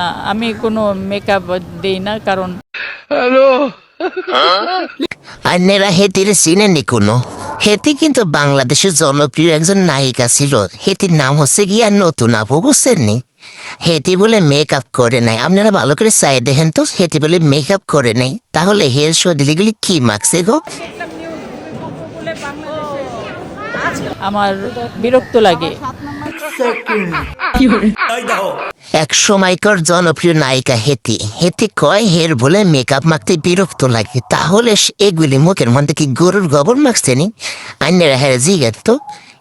না, আমি কোনো মেকআপ দেই না, কারণ আন্যেরা হেতির চিনেনি কোনো। হেতি কিন্তু বাংলাদেশের জনপ্রিয় একজন নায়িকা ছিল। হেতির নাম হচ্ছে গিয়া নতুন আপু, বুঝছেননি? হেতি বলে মেকআপ করে নাই। আপনারা ভালো করে চাই দেখেন তো, হেতি বলে মেকআপ করে নাই। তাহলে হেয়ার শরীরগুলি কি মাখছে গো? আমার বিরক্ত লাগে। এক সময়কার জনপ্রিয় নায়িকা হেতি। হেতি কয় হের বলে মেকআপ মাখতে বিরক্ত লাগে। তাহলে এগুলি মুখের মধ্যে কি গরুর গোবর মাখছে নি? আন্যেরা হ্যাঁ জিজ্ঞেস তো,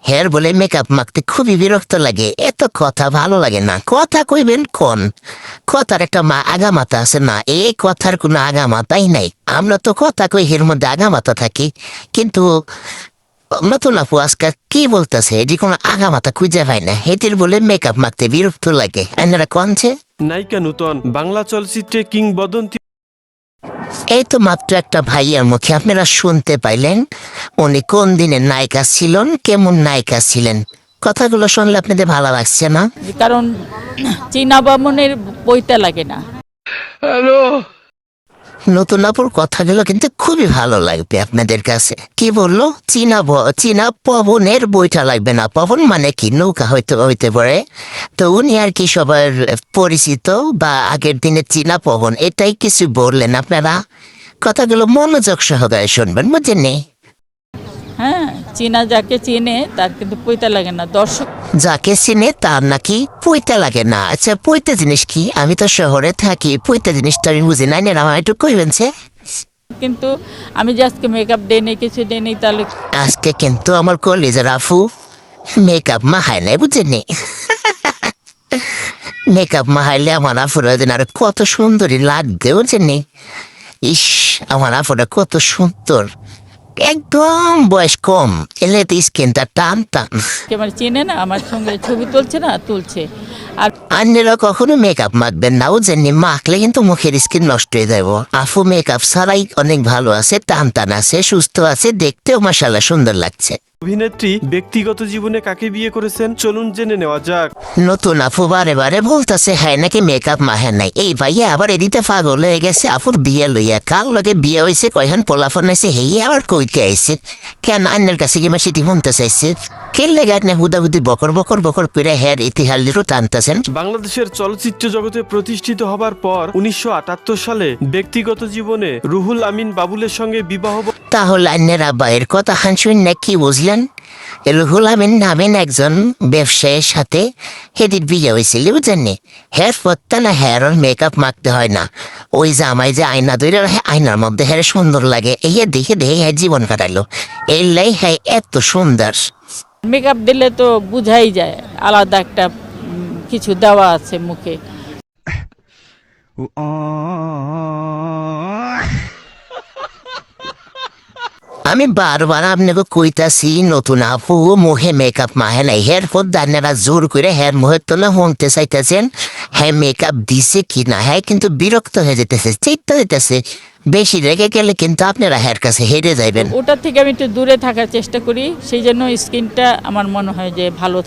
হের বলে মেকআপ মাখতে খুবই বিরক্ত লাগে। এত কথা ভালো লাগে না। কথা কইবেন কোন কথার একটা আগামাতা আছে না? এই কথার কোনো আগামাতাই নাই। আমরা তো কথা কই হের মধ্যে আগামাতা থাকি, কিন্তু নতুন আপু আজকাল কি বলতেছে এটি কোনো আগামাতা খুঁজে পায় না। হেতির বলে মেকআপ মাখতে বিরক্ত লাগে। আপনারা কনছে নায়িকা নূতন বাংলা চলচ্চিত্রে কিংবদন্তি। এই তো মাত্র একটা ভাইয়ার মুখে আপনারা শুনতে পাইলেন উনি কোন দিনের নায়িকা ছিলেন, কেমন নায়িকা ছিলেন। কথাগুলো শুনলে আপনাদের ভালো লাগছে না? কারণ চীনা বামনের বইতে লাগে না। নতুন আপুর কথাগুলো কিন্তু খুবই ভালো লাগবে আপনাদের কাছে। কি বললো? চীনা পবনের বইটা লাগবে না। পবন মানে কি? নৌকা হইতে পারে। তো উনি আর কি সবার পরিচিত, বা আগের দিনে চীনা পবন, এটাই কিছু বললেন আপনারা। কথাগুলো মনোযোগ সহকারে শুনবেন, বুঝেননি? হ্যাঁ, চীনা যাকে চিনে তার কিন্তু পইতে লাগে না। দর্শক যাকে চিনে তার নাকি পইতে লাগে না। আচ্ছা, পইতে জিনিস কি? আমি তো শহরে থাকি, পইতে জিনিসটা আমি বুঝি নাই। আমার একটু কইবেন সে? কিন্তু আমি যে আজকে মেকআপ দেই নেই, কিছু দেই নেই, তাহলে আজকে কিন্তু আমার কলেজের আফু মেকআপ মাহায় নাই, বুঝেননি? মেকআপ মাহাইলে আমার আফুরা দিন আর কত সুন্দরী লাগবে, বুঝেননি? ইস, আমার আফুরা কত সুন্দর, একদম বয়স কম, এলে তো স্কিনটা টান টান। আমার চেনে না, আমার সঙ্গে ছবি তুলছে না, তুলছে। আর অন্যরা কখনো মেকআপ মাখবেন না, বুঝেননি? মাখলে কিন্তু মুখের স্কিন নষ্ট হয়ে যাবো। আফু মেকআপ ছাড়াই অনেক ভালো আছে, টান টান আছে, সুস্থ আছে, দেখতেও মাশাআল্লাহ সুন্দর লাগছে। অভিনেত্রী ব্যক্তিগত জীবনে কাকে বিয়ে করেছেন চলুন জেনে নেওয়া যাক। নতুন আপু বারে বারে বলতেছে হ্যাঁ নাকি মেকআপ মাহে নাই। এই ভাইয়া আবার এদিকে পাগল হয়ে গেছে আপুর বিয়ে লইয়া। কার লগে বিয়ে হয়েছে, কয়খান পোলাফোন হয়েছে, হেই আবার কইতে আইছে। কেন আন্যের কাছে কি মাসিটি শুনতে চাইছে? কেন লেগে আপনি হুদাহুদি বকর বকর বকর করে হ্যার ইতিহাসও টানতেছেন? বাংলাদেশের চলচ্চিত্র জগতে প্রতিষ্ঠিত হবার পর 1978 সালে ব্যক্তিগত জীবনে রুহুল আমিন বাবুলের সঙ্গে বিবাহ। তাহলে আন্যের আব্বাইয়ের কথা হানসুন না কি বুঝলেন? রুহুল আমিন নামেন একজন ব্যবসায়ীর সাথে হেদির বিয়ে হয়েছিল, বুঝেননি? হেয়ার পরতে না হেয়ার মেকআপ মাখতে হয় না। ওই জামাই যে আয়না ধরে আয়নার মধ্যে হেয়ার সুন্দর লাগে, এই দেখে দেখে হ্যাঁ জীবন কাটাইলো। এই লাই হ্যাঁ এত সুন্দর। মেকআপ দিলে তো বুঝাই যায় আলাদা একটা কিছু দেওয়া আছে মুখে। আমি বারবার আপনাকে কইতাছি নতুন আপু মুখে মেকআপ মাহে নাই। হের পর দান্নারা জোর করে হের মুখের তোলা শুনতে চাইতেছেন হ্যাঁ মেকআপ দিছে কি না। হ্যাঁ কিন্তু বিরক্ত হয়ে যেতেছে, চিন্তা যেতেছে। বেশি রেগে গেলে কিন্তু আপনারা হের কাছে হেরে যাইবেন। ওটার থেকে আমি একটু দূরে থাকার চেষ্টা করি, সেই জন্য স্কিনটা আমার মনে হয় যে ভালো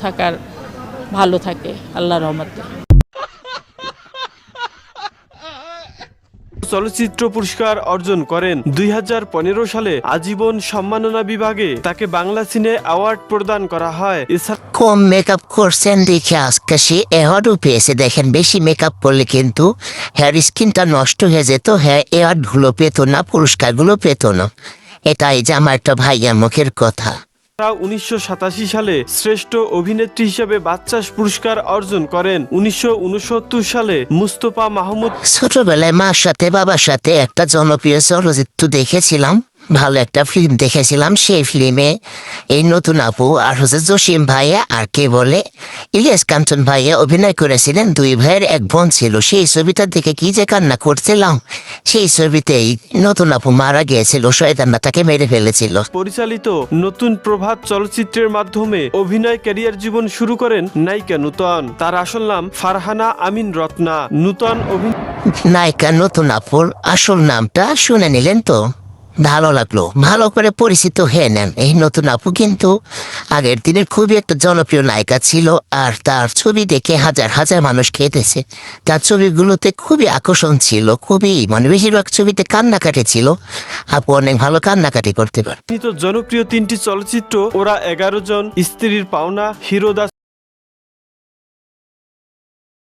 থাকে আল্লাহর রহমতে। চলচ্চিত্র পুরস্কার অর্জন করেন। 2015 সালে আজীবন সম্মাননা বিভাগে তাকে বাংলা সিনে অ্যাওয়ার্ড প্রদান করা হয়। কম মেকআপ করছেন দেখে আজকে সে অ্যাওয়ার্ডও পেয়েছে। দেখেন, বেশি মেকআপ করলে কিন্তু হেয়ার স্কিনটা নষ্ট হয়ে যেত, হ্যাঁ অ্যাওয়ার্ডগুলো পেত না, পুরস্কারগুলো পেত না। এটাই যে আমার একটা ভাইয়ার মুখের কথা। 1987 সালে শ্রেষ্ঠ অভিনেত্রী হিসেবে বাচ্চাস পুরস্কার অর্জন করেন। 1969 সালে মুস্তফা মাহমুদ। ছোটবেলায় মার সাথে বাবার সাথে একটা জনপ্রিয় চলচ্চিত্র দেখেছিলাম, ভালো একটা ফিল্ম দেখেছিলাম। সেই ফিল্মে এই নতুন আপু আর হচ্ছে জসিম ভাইয়া আর কে বলে ইলিয়াস কাঞ্চন ভাইয়া অভিনয় করেছিলেন। দুই ভাইয়ের এক বোন ছিল। সেই ছবিটা দেখে কি যে কান্না করছিলাম। সেই ছবিতেই নতুন আপু মারা গিয়েছিল, শয়তানরা তাকে মেরে ফেলেছিল। পরিচালিত নতুন প্রভাত চলচ্চিত্রের মাধ্যমে অভিনয় ক্যারিয়ার জীবন শুরু করেন নায়িকা নূতন। তার আসল নাম ফারহানা আমিন রত্না। নূতন নায়িকা নতুন আপুর আসল নামটা শুনে নিলেন তো? ভালো লাগলো, ভালো করে পরিচিত হয়ে নেন। এই নতুন আপু কিন্তু আগের দিনের খুবই একটা জনপ্রিয় নায়িকা ছিল, আর তার ছবি দেখে হাজার হাজার মানুষ খেতেছে। তার ছবিগুলোতে খুবই আকর্ষণ ছিল, খুবই মানে বেশিরভাগ ছবিতে কান্নাকাটি ছিল। আপু অনেক ভালো কান্নাকাটি করতে পারে। তো জনপ্রিয় 3টি চলচ্চিত্র ওরা 11 জন, স্ত্রীর পাওনা, হিরো দা